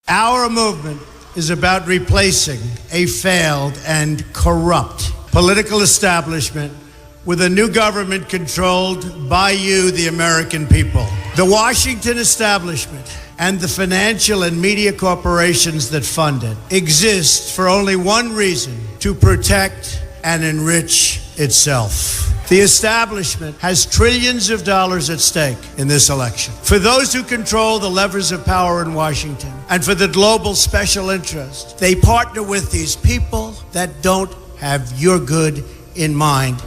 Our movement is about replacing a failed and corrupt political establishment with a new government controlled by you, the American people. The Washington establishment and the financial and media corporations that fund it exist for only one reason: to protect and enrich itself. The establishment has trillions of dollars at stake in this election. For those who control the levers of power in Washington and for the global special interest, they partner with these people that don't have your good in mind.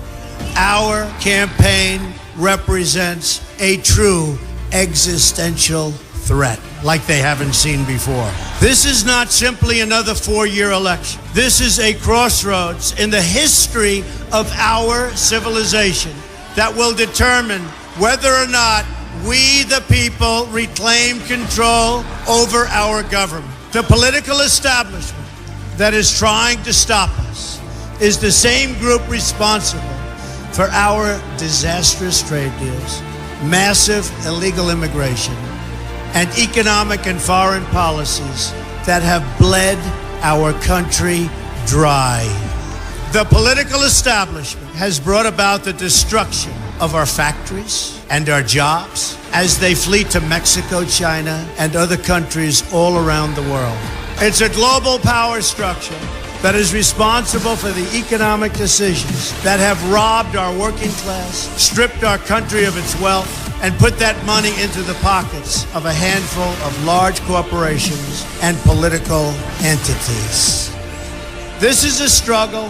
Our campaign represents a true existential threat like they haven't seen before. This is not simply another four-year election. This is a crossroads in the history of our civilization that will determine whether or not we, the people, reclaim control over our government. The political establishment that is trying to stop us is the same group responsible for our disastrous trade deals, massive illegal immigration, and economic and foreign policies that have bled our country dry. The political establishment has brought about the destruction of our factories and our jobs as they flee to Mexico, China, and other countries all around the world. It's a global power structure that is responsible for the economic decisions that have robbed our working class, stripped our country of its wealth, and put that money into the pockets of a handful of large corporations and political entities. This is a struggle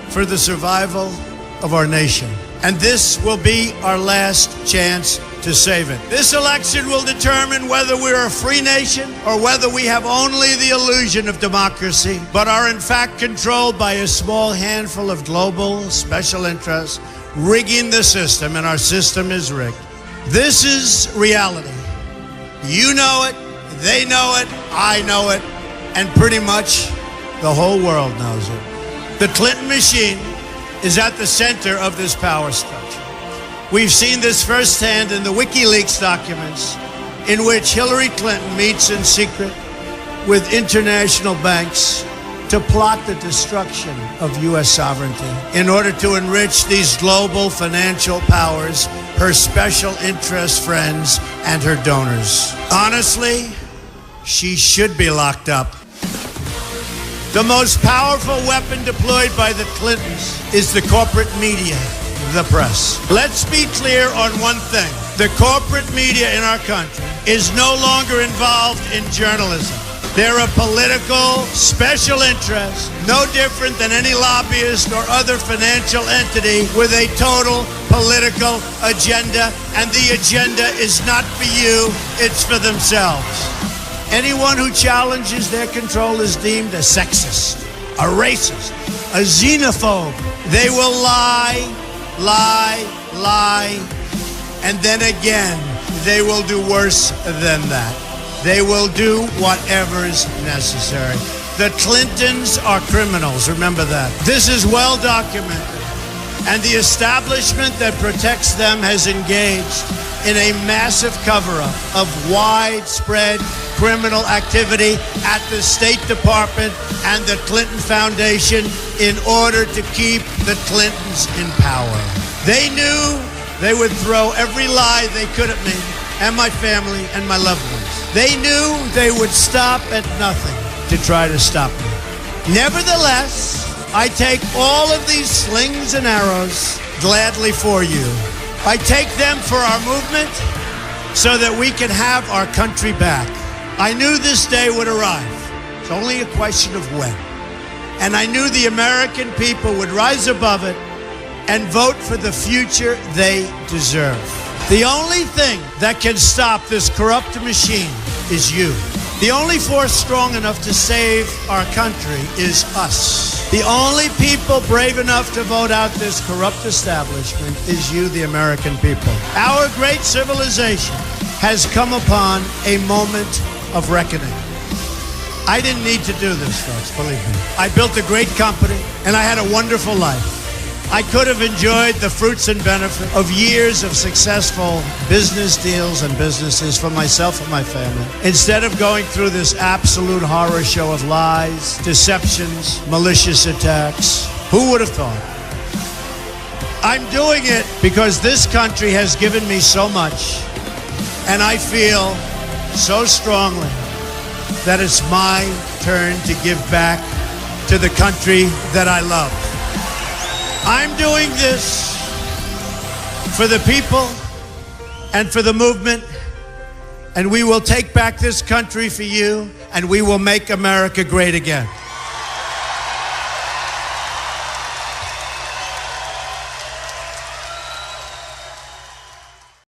for the survival of our nation, and this will be our last chance to save it. This election will determine whether we're a free nation or whether we have only the illusion of democracy, but are in fact controlled by a small handful of global special interests rigging the system, and our system is rigged. This is reality. You know it, they know it, I know it, and pretty much the whole world knows it. The Clinton machine is at the center of this power structure. We've seen this firsthand in the WikiLeaks documents, in which Hillary Clinton meets in secret with international banks to plot the destruction of U.S. sovereignty in order to enrich these global financial powers, her special interest friends, and her donors. Honestly, she should be locked up. The most powerful weapon deployed by the Clintons is the corporate media, the press. Let's be clear on one thing. The corporate media in our country is no longer involved in journalism. They're a political special interest, no different than any lobbyist or other financial entity with a total political agenda, and the agenda is not for you, it's for themselves. Anyone who challenges their control is deemed a sexist, a racist, a xenophobe. They will lie, and then again, they will do worse than that. They will do whatever is necessary. The Clintons are criminals, remember that. This is well documented, and the establishment that protects them has engaged in a massive cover-up of widespread criminal activity at the State Department and the Clinton Foundation in order to keep the Clintons in power. They knew they would throw every lie they could at me and my family and my loved ones. They knew they would stop at nothing to try to stop me. Nevertheless, I take all of these slings and arrows gladly for you. I take them for our movement so that we can have our country back. I knew this day would arrive. It's only a question of when. And I knew the American people would rise above it and vote for the future they deserve. The only thing that can stop this corrupt machine is you. The only force strong enough to save our country is us. The only people brave enough to vote out this corrupt establishment is you, the American people. Our great civilization has come upon a moment of reckoning. I didn't need to do this, folks, believe me. I built a great company, and I had a wonderful life. I could have enjoyed the fruits and benefit of years of successful business deals and businesses for myself and my family, instead of going through this absolute horror show of lies, deceptions, malicious attacks. Who would have thought? I'm doing it because this country has given me so much, and I feel so strongly that it's my turn to give back to the country that I love. I'm doing this for the people and for the movement, and we will take back this country for you, and we will make America great again.